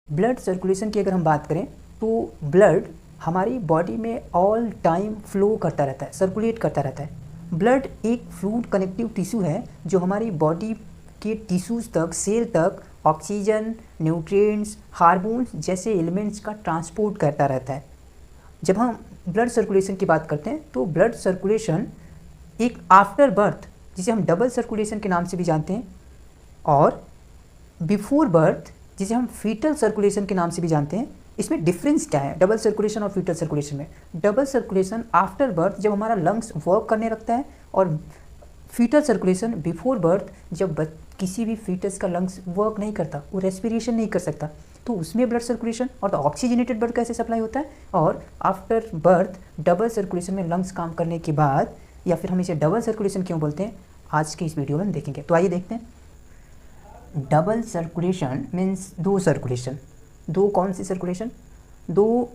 Blood circulation की अगर हम बात करें तो ब्लड हमारी बॉडी में ऑल टाइम फ्लो करता रहता है, सर्कुलेट करता रहता है। ब्लड एक फ्लूइड कनेक्टिव टिश्यू है जो हमारी बॉडी के टिश्यूज़ तक, सेल तक ऑक्सीजन, न्यूट्रिएंट्स, हार्मोन्स जैसे एलिमेंट्स का ट्रांसपोर्ट करता रहता है। जब हम ब्लड सर्कुलेशन की बात करते हैं तो ब्लड सर्कुलेशन एक आफ्टर बर्थ, जिसे हम डबल सर्कुलेशन के नाम से भी जानते हैं, और बिफोर बर्थ, जिसे हम फीटल सर्कुलेशन के नाम से भी जानते हैं। इसमें डिफरेंस क्या है डबल सर्कुलेशन और फीटल सर्कुलेशन में? डबल सर्कुलेशन आफ्टर बर्थ जब हमारा लंग्स वर्क करने लगता है, और फीटल सर्कुलेशन बिफोर बर्थ जब किसी भी फीटस का लंग्स वर्क नहीं करता, वो रेस्पिरेशन नहीं कर सकता, तो उसमें ब्लड सर्कुलेशन और ऑक्सीजनेटेड ब्लड कैसे सप्लाई होता है। और आफ्टर बर्थ डबल सर्कुलेशन में लंग्स काम करने के बाद, या फिर हम इसे डबल सर्कुलेशन क्यों बोलते हैं, आज के इस वीडियो में हम देखेंगे। तो आइए देखते हैं। डबल सर्कुलेशन मीन्स दो सर्कुलेशन। दो कौन सी सर्कुलेशन? दो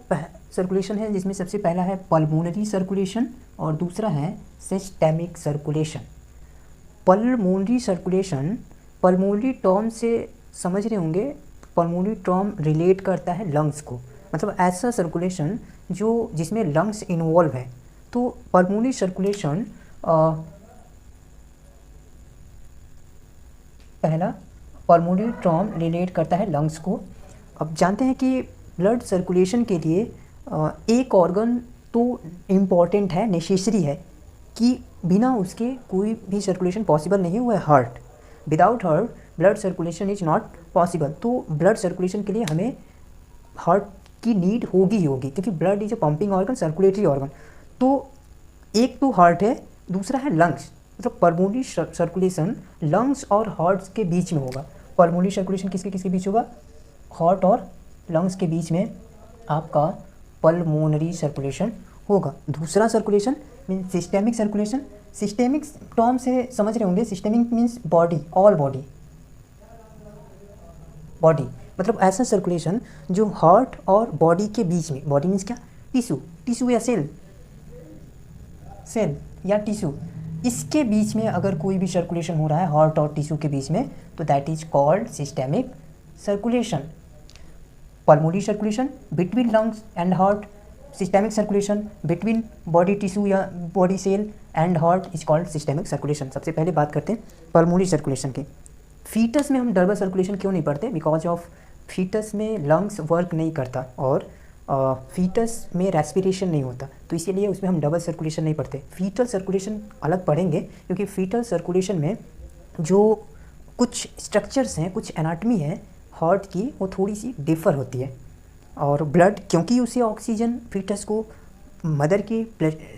सर्कुलेशन है जिसमें सबसे पहला है पल्मोनरी सर्कुलेशन और दूसरा है systemic circulation. Pulmonary circulation, pulmonary term से समझ रहे होंगे, पल्मोनरी टर्म रिलेट करता है लंग्स को, मतलब ऐसा सर्कुलेशन जो जिसमें लंग्स इन्वॉल्व है। तो पल्मोनरी सर्कुलेशन पहला पल्मोनरी टर्म रिलेट करता है लंग्स को। अब जानते हैं कि ब्लड सर्कुलेशन के लिए एक ऑर्गन तो इम्पॉर्टेंट है, नेसेसरी है, कि बिना उसके कोई भी सर्कुलेशन पॉसिबल नहीं हुआ है, heart. Without heart blood circulation is not possible. तो ब्लड सर्कुलेशन के लिए हमें हार्ट की नीड होगी ही होगी, क्योंकि blood is a pumping organ, circulatory organ. तो एक तो हार्ट है, दूसरा है लंग्स। मतलब पल्मोनरी सर्कुलेशन लंग्स और हार्ट के बीच में होगा। पल्मोनरी सर्कुलेशन किसके किसके बीच होगा? हार्ट और लंग्स के बीच में आपका पल्मोनरी सर्कुलेशन होगा। दूसरा circulation means systemic circulation. Systemic term से समझ रहे होंगे, systemic means body, all body. Body मतलब ऐसा सर्कुलेशन जो हार्ट और बॉडी के बीच में, बॉडी मीन्स क्या? टिश्यू, टिश्यू या सेल, सेल या टिश्यू, इसके बीच में अगर कोई भी सर्कुलेशन हो रहा है हार्ट और टिश्यू के बीच में, तो that is called systemic circulation. Pulmonary circulation between lungs and heart, systemic circulation between body tissue या body cell and heart is called systemic circulation. सबसे पहले बात करते हैं पल्मोनरी सर्कुलेशन की। फीटस में हम डबल सर्कुलेशन क्यों नहीं पढ़ते? बिकॉज ऑफ फीटस में लंग्स वर्क नहीं करता और फीटस में रेस्पिरेशन नहीं होता, तो इसीलिए उसमें हम डबल सर्कुलेशन नहीं पढ़ते। फीटल सर्कुलेशन अलग पढ़ेंगे, क्योंकि फीटल सर्कुलेशन में जो कुछ स्ट्रक्चर्स हैं, कुछ एनाटमी है हार्ट की, वो थोड़ी सी डिफर होती है। और ब्लड, क्योंकि उसे ऑक्सीजन फीटस को मदर के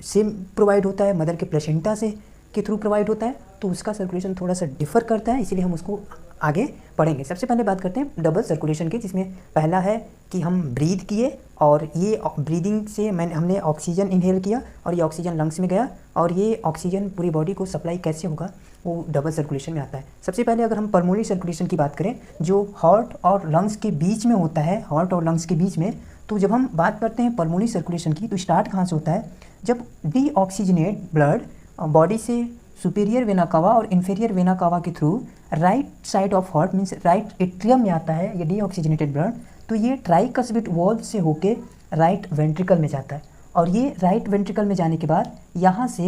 से प्रोवाइड होता है, मदर के प्लेसेंटा से के थ्रू प्रोवाइड होता है, तो उसका सर्कुलेशन थोड़ा सा डिफर करता है, इसीलिए हम उसको आगे पढ़ेंगे। सबसे पहले बात करते हैं डबल सर्कुलेशन की, जिसमें पहला है कि हम ब्रीथ किए और ये ब्रीदिंग से हमने ऑक्सीजन इनहेल किया और ये ऑक्सीजन लंग्स में गया, और ये ऑक्सीजन पूरी बॉडी को सप्लाई कैसे होगा, वो डबल सर्कुलेशन में आता है। सबसे पहले अगर हम पल्मोनरी सर्कुलेशन की बात करें, जो हार्ट और लंग्स के बीच में होता है, हार्ट और लंग्स के बीच में, तो जब हम बात करते हैं पल्मोनरी सर्कुलेशन की, तो स्टार्ट कहाँ से होता है? जब डीऑक्सीजनेट ब्लड बॉडी से सुपीरियर वेना कावा और इन्फीरियर वेना कावा के through right side of heart means right atrium में आता है ये डीऑक्सीजनेटेड ब्लड, तो ये ट्राइकस्पिड वॉल्व से होके राइट वेंट्रिकल में जाता है। और ये राइट वेंट्रिकल में जाने के बाद यहाँ से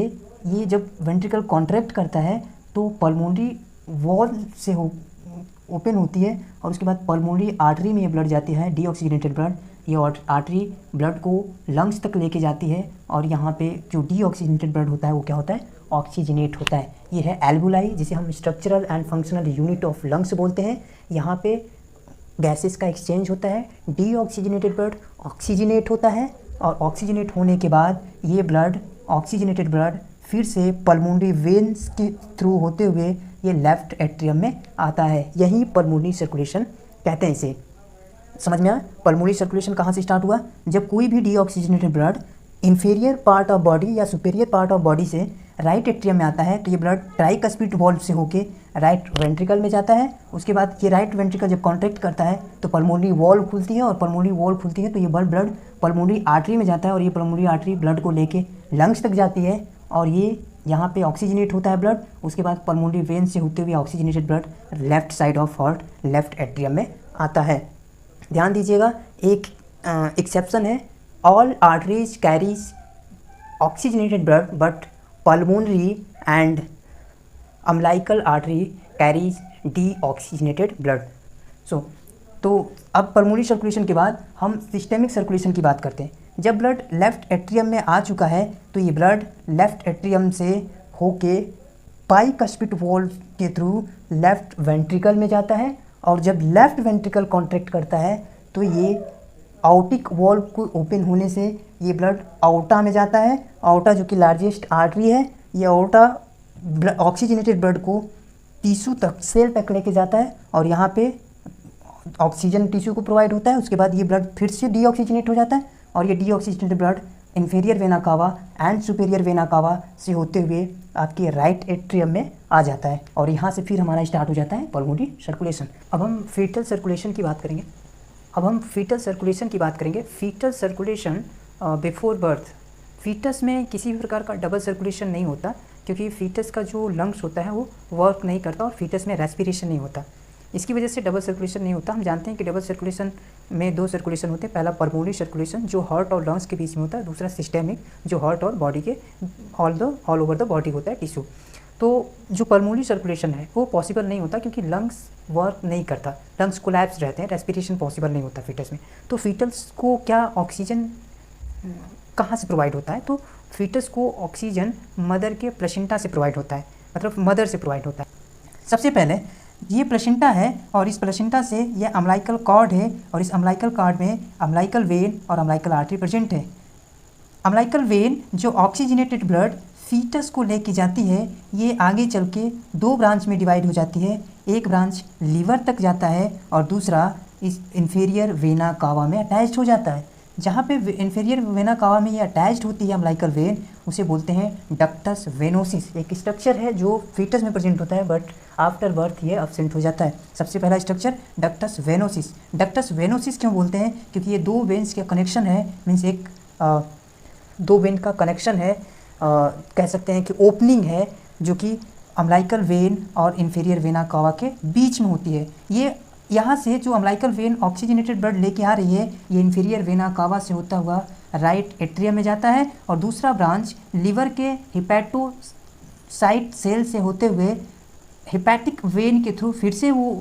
ये जब वेंट्रिकल कॉन्ट्रैक्ट करता है तो पल्मोनरी वॉल्व से ओपन होती है, और उसके बाद पल्मोनरी आर्टरी में ये ब्लड जाती है, डीऑक्सीजनेटेड ब्लड। ये आर्टरी ब्लड को लंग्स तक लेके जाती है, और यहाँ पे जो डीऑक्सीजनेटेड ब्लड होता है वो क्या होता है? ऑक्सीजनेट होता है। ये है एल्वुलाई, जिसे हम structural and functional unit of lungs बोलते हैं। यहाँ पे गैसेस का एक्सचेंज होता है, डीऑक्सीजनेटेड ब्लड ऑक्सीजनेट होता है, और ऑक्सीजनेट होने के बाद ये ब्लड, ऑक्सीजनेटेड ब्लड, फिर से पल्मोनरी वेन्स के थ्रू होते हुए ये लेफ्ट एट्रियम में आता है। यही पल्मोनरी सर्कुलेशन कहते हैं इसे। समझ में आया? पल्मोनरी सर्कुलेशन कहाँ से स्टार्ट हुआ? जब कोई भी deoxygenated blood inferior part of body या सुपीरियर पार्ट ऑफ बॉडी से राइट एट्रियम में आता है, तो ये ब्लड ट्राइकस्पिड वॉल्व से होके राइट वेंट्रिकल में जाता है। उसके बाद ये राइट वेंट्रिकल जब कॉन्ट्रैक्ट करता है तो पल्मोनरी वॉल्व खुलती है, और पल्मोनरी वॉल्व खुलती है तो ये ब्लड पल्मोनरी आर्टरी में जाता है, और ये पल्मोनरी आर्टरी ब्लड को लेके लंग्स तक जाती है, और ये यहाँ पे ऑक्सीजनेट होता है ब्लड। उसके बाद पल्मोनरी वेन से होते हुए oxygenated blood left side of heart, left atrium में आता है। ध्यान दीजिएगा, एक एक्सेप्शन है, all arteries carries oxygenated blood but pulmonary and umbilical artery carries deoxygenated blood. तो अब पल्मोनरी सर्कुलेशन के बाद हम सिस्टेमिक सर्कुलेशन की बात करते हैं। जब ब्लड लेफ्ट एट्रियम में आ चुका है तो ये ब्लड लेफ्ट एट्रियम से होके बाइकस्पिड वॉल्व के थ्रू लेफ्ट वेंट्रिकल में जाता है, और जब लेफ्ट वेंट्रिकल कॉन्ट्रैक्ट करता है तो ये आउटिक वॉल्व को ओपन होने से ये ब्लड आउटा में जाता है। आउटा जो कि लार्जेस्ट आर्टरी है, ये आउटा ऑक्सीजनेटेड ब्लड को टिश्यू तक, सेल तक लेके जाता है, और यहाँ पे ऑक्सीजन टिश्यू को प्रोवाइड होता है। उसके बाद ये ब्लड फिर से डीऑक्सीजनेट हो जाता है, और ये deoxygenated blood inferior vena cava and superior vena cava से होते हुए आपके राइट एट्रियम में आ जाता है, और यहाँ से फिर हमारा स्टार्ट हो जाता है पल्मोनरी सर्कुलेशन। अब हम फीटल सर्कुलेशन की बात करेंगे। Foetal circulation before birth. Foetus में किसी भी प्रकार का डबल सर्कुलेशन नहीं होता, क्योंकि फीटस का जो लंग्स होता है वो वर्क नहीं करता, और फीटस में रेस्पिरेशन नहीं होता। इसकी वजह से डबल सर्कुलेशन नहीं होता। हम जानते हैं कि डबल सर्कुलेशन में 2 सर्कुलेशन होते हैं। पहला पल्मोनरी सर्कुलेशन जो हार्ट और लंग्स के बीच में होता है, दूसरा सिस्टेमिक जो हार्ट और बॉडी के ऑल ओवर द बॉडी होता है, टिश्यू। तो जो पल्मोनरी सर्कुलेशन है वो पॉसिबल नहीं होता, क्योंकि लंग्स वर्क नहीं करता, लंग्स कोलैप्स रहते हैं, रेस्पिरेशन पॉसिबल नहीं होता फीटस में। तो फीटल्स को क्या ऑक्सीजन कहाँ से प्रोवाइड होता है? तो फीटस को ऑक्सीजन मदर के प्लेसेंटा से प्रोवाइड होता है, मतलब मदर से प्रोवाइड होता है। सबसे पहले ये प्लेसेंटा है, और इस प्लेसेंटा से ये अम्लाइकल कॉर्ड है, और इस अम्लाइकल कॉर्ड में अम्लाइकल वेन और अम्लाइकल आर्टरी प्रेजेंट है। अम्लाइकल वेन जो ऑक्सीजनेटेड ब्लड फीटस को लेके जाती है, ये आगे चल के 2 ब्रांच में डिवाइड हो जाती है। एक ब्रांच लीवर तक जाता है, और दूसरा इस इन्फीरियर वेना कावा में अटैच्ड हो जाता है। जहाँ पे इन्फीरियर वेना कावा में ये अटैच्ड होती है अम्लाइकल वेन, उसे बोलते हैं डक्टस वेनोसिस। एक स्ट्रक्चर है जो फीटस में प्रेजेंट होता है, बट आफ्टर बर्थ ये एब्सेंट हो जाता है। सबसे पहला structure ductus venosus. Ductus venosus क्यों बोलते हैं? क्योंकि ये 2 वेन्स का कनेक्शन है, मीन्स एक 2 वेन का कनेक्शन है, कह सकते हैं कि ओपनिंग है, जो कि अम्लाइकल वेन और इन्फीरियर वेना कावा के बीच में होती है। ये यहाँ से जो अम्लाइकल वेन ऑक्सीजनेटेड ब्लड लेके आ रही है, ये इन्फीरियर वेना कावा से होता हुआ राइट एट्रियम में जाता है, और दूसरा ब्रांच लीवर के हिपैटोसाइट सेल से होते हुए हिपैटिक वेन के थ्रू फिर से वो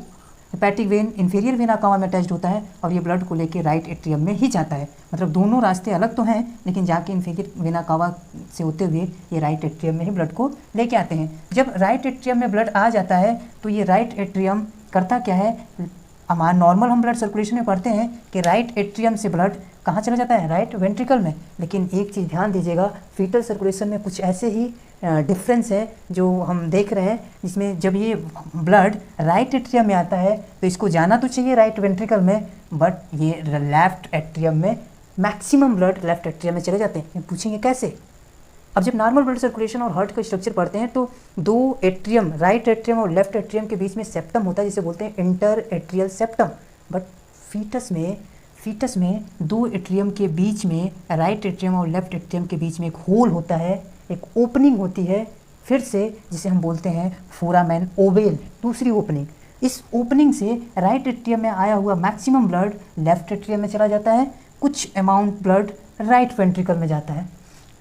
hepatic vein inferior vena cava में अटैच्ड होता है, और ये ब्लड को लेके राइट एट्रियम में ही जाता है। मतलब दोनों रास्ते अलग तो हैं, लेकिन जाके इन्फीरियर वेना कावा से होते हुए ये राइट एट्रियम में ही ब्लड को लेके आते हैं। जब राइट एट्रियम में ब्लड आ जाता है तो ये राइट एट्रियम करता क्या है? हमारा नॉर्मल हम ब्लड सर्कुलेशन में पढ़ते हैं कि राइट एट्रियम से ब्लड कहाँ चला जाता है? राइट वेंट्रिकल में। लेकिन एक चीज़ ध्यान दीजिएगा, फीटल सर्कुलेशन में कुछ ऐसे ही डिफरेंस है जो हम देख रहे हैं, जिसमें जब ये ब्लड राइट एट्रियम में आता है तो इसको जाना तो चाहिए राइट वेंट्रिकल में, बट ये लेफ्ट एट्रियम में मैक्सिमम ब्लड लेफ्ट एट्रियम में चले जाते हैं। पूछेंगे कैसे? अब जब नॉर्मल ब्लड सर्कुलेशन और हार्ट का स्ट्रक्चर पढ़ते हैं तो 2 एट्रियम, राइट एट्रियम और लेफ्ट एट्रियम के बीच में सेप्टम होता है, जिसे बोलते हैं interatrial septum. But foetus में 2 एट्रियम के बीच में, राइट एट्रियम और लेफ्ट एट्रियम के बीच में एक होल होता है, एक ओपनिंग होती है फिर से, जिसे हम बोलते हैं फोरामेन ओवेल, दूसरी ओपनिंग। इस ओपनिंग से राइट एट्रियम में आया हुआ मैक्सिमम ब्लड लेफ्ट एट्रियम में चला जाता है, कुछ अमाउंट ब्लड राइट वेंट्रिकल में जाता है।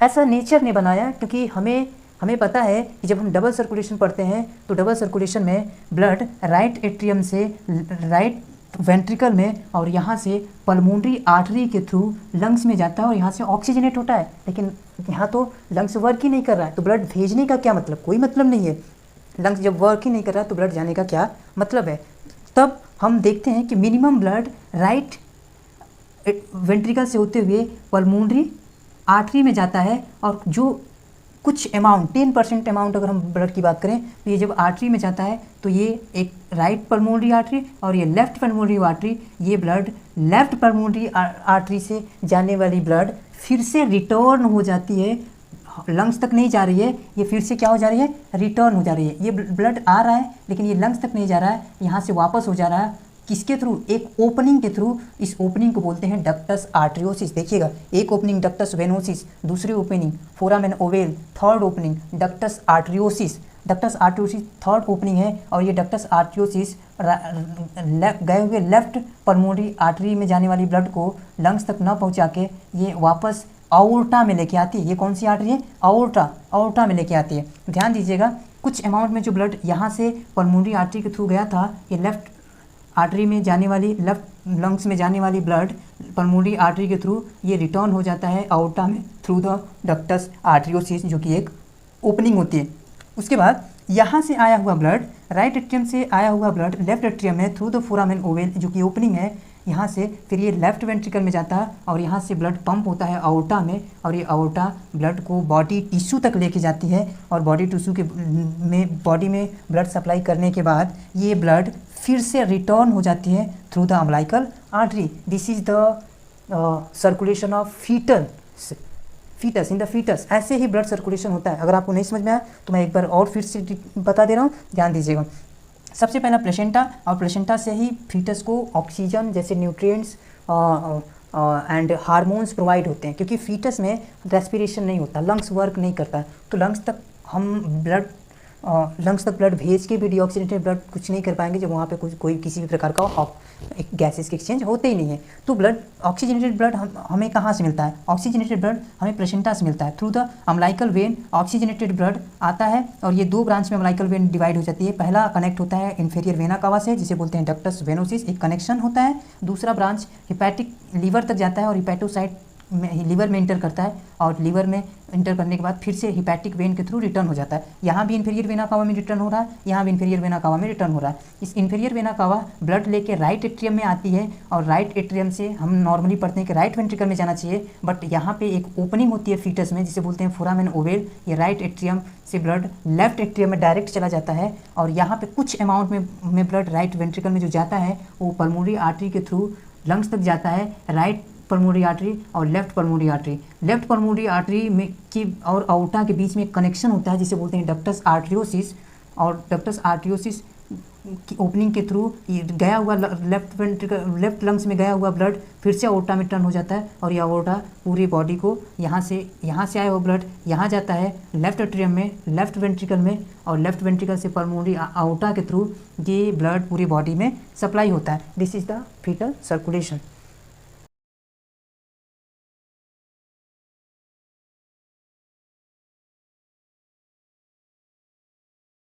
ऐसा नेचर ने बनाया, क्योंकि हमें पता है कि जब हम डबल सर्कुलेशन पढ़ते हैं तो डबल सर्कुलेशन में ब्लड राइट एट्रियम से राइट वेंट्रिकल में और यहाँ से पल्मोनरी आर्टरी के थ्रू लंग्स में जाता है और यहाँ से ऑक्सीजनेट होता है। लेकिन यहाँ तो लंग्स वर्क ही नहीं कर रहा है, तो ब्लड भेजने का क्या मतलब? कोई मतलब नहीं है। लंग्स जब वर्क ही नहीं कर रहा है तो ब्लड जाने का क्या मतलब है? तब हम देखते हैं कि मिनिमम ब्लड राइट वेंट्रिकल से होते हुए पल्मोनरी आर्टरी में जाता है, और जो कुछ अमाउंट 10% अमाउंट अगर हम ब्लड की बात करें तो ये जब आर्टरी में जाता है तो ये एक राइट पल्मोनरी आर्टरी और ये लेफ्ट पल्मोनरी आर्टरी, ये ब्लड लेफ्ट पल्मोनरी आर्टरी से जाने वाली ब्लड फिर से रिटर्न हो जाती है, लंग्स तक नहीं जा रही है, ये फिर से क्या हो जा रही है? रिटर्न हो जा रही है। ये ब्लड आ रहा है लेकिन ये लंग्स तक नहीं जा रहा है, यहाँ से वापस हो जा रहा है। किसके थ्रू? एक ओपनिंग के थ्रू। इस ओपनिंग को बोलते हैं डक्टस आर्टरियोसिस। देखिएगा, एक ओपनिंग डक्टस वेनोसिस, दूसरी opening foramen ovale, third opening ductus आर्टरियोसिस। Ductus आर्टरियोसिस third opening है, और ये डक्टस आर्टरियोसिस गए हुए लेफ्ट पल्मोनरी आर्टरी में जाने वाली ब्लड को लंग्स तक न पहुंचा के ये वापस आउर्टा में लेके आती है। ये कौन सी आर्टरी है? आउर्टा में लेके आती है। ध्यान दीजिएगा, कुछ अमाउंट में जो ब्लड यहाँ से पल्मोनरी आर्टरी के थ्रू गया था, ये लेफ्ट आर्टरी में जाने वाली, लेफ्ट लंग्स में जाने वाली ब्लड पल्मोनरी आर्टरी के थ्रू ये रिटर्न हो जाता है आउर्टा में थ्रू द डक्टस आर्टरियोसिस, जो कि एक ओपनिंग होती है। उसके बाद यहाँ से आया हुआ ब्लड, राइट एट्रियम से आया हुआ ब्लड लेफ्ट एट्रियम में थ्रू द फोरामेन ओवेल, जो कि ओपनिंग है, यहाँ से फिर ये लेफ्ट वेंट्रिकल में जाता है और यहाँ से ब्लड पंप होता है आउर्टा में, और ये आउर्टा ब्लड को बॉडी टिश्यू तक लेके जाती है, और बॉडी टिश्यू के बॉडी में ब्लड सप्लाई करने के बाद ये ब्लड फिर से रिटर्न हो जाती है through the umbilical artery. This is the circulation of foetus in the foetus. ऐसे ही ब्लड सर्कुलेशन होता है। अगर आपको नहीं समझ में आया तो मैं एक बार और फिर से बता दे रहा हूँ, ध्यान दीजिएगा। सबसे पहला प्लेसेंटा, और प्लेसेंटा से ही फीटस को ऑक्सीजन जैसे न्यूट्रिएंट्स एंड हार्मोन्स प्रोवाइड होते हैं, क्योंकि फीटस में रेस्पिरेशन नहीं होता, लंग्स वर्क नहीं करता, तो लंग्स तक ब्लड भेज के भी डीऑक्सीजनेटेड ब्लड कुछ नहीं कर पाएंगे जब वहाँ पे कोई किसी भी प्रकार का गैसेस के एक्सचेंज होते ही नहीं है। तो ब्लड ऑक्सीजनेटेड ब्लड हमें कहाँ से मिलता है? ऑक्सीजनेटेड ब्लड हमें प्लेसेंटा से मिलता है through the umbilical when. Oxygenated blood आता है और ये दो ब्रांच में अम्बिलिकल वेन डिवाइड हो जाती है। पहला कनेक्ट होता है इन्फीरियर वेना कावा से, जिसे बोलते हैं डक्टस वेनोसिस, एक कनेक्शन होता है। दूसरा ब्रांच हिपैटिक लीवर तक जाता है और हिपैटोसाइट लीवर में इंटर करता है, और लीवर में इंटर करने के बाद फिर से हिपैटिक वेन के थ्रू रिटर्न हो जाता है। यहाँ भी इन्फीरियर वेना कावा में रिटर्न हो रहा है, यहाँ भी इन्फीरियर वेना कावा में रिटर्न हो रहा है। इस इन्फीरियर वेना कावा ब्लड लेके राइट एट्रियम में आती है, और राइट एट्रियम से हम नॉर्मली पढ़ते हैं कि राइट वेंट्रिकल में जाना चाहिए, बट यहाँ पे एक ओपनिंग होती है फीटस में, जिसे बोलते हैं फोरामेन ओवेल। ये राइट एट्रियम से ब्लड लेफ्ट एट्रियम में डायरेक्ट चला जाता है, और यहाँ पे कुछ अमाउंट में ब्लड राइट वेंट्रिकल में जो जाता है वो पल्मोनरी आर्टरी के थ्रू लंग्स तक जाता है, राइट पल्मोनरी आर्टरी और left pulmonary artery. Left pulmonary artery में की और आउर्टा के बीच में एक कनेक्शन होता है, जिसे बोलते हैं डक्टस आर्टरियोसिस, और डक्टस आर्टरियोसिस की ओपनिंग के थ्रू गया हुआ लेफ्ट लंग्स में गया हुआ ब्लड फिर से आउर्टा में टर्न हो जाता है, और यह आउर्टा पूरी बॉडी को यहाँ से आया हुआ ब्लड यहाँ जाता है लेफ्ट एट्रियम में, लेफ्ट वेंट्रिकल में, और लेफ्ट वेंट्रिकल से पल्मोनरी आउर्टा के थ्रू ये ब्लड पूरी बॉडी में सप्लाई होता है। This is the foetal circulation.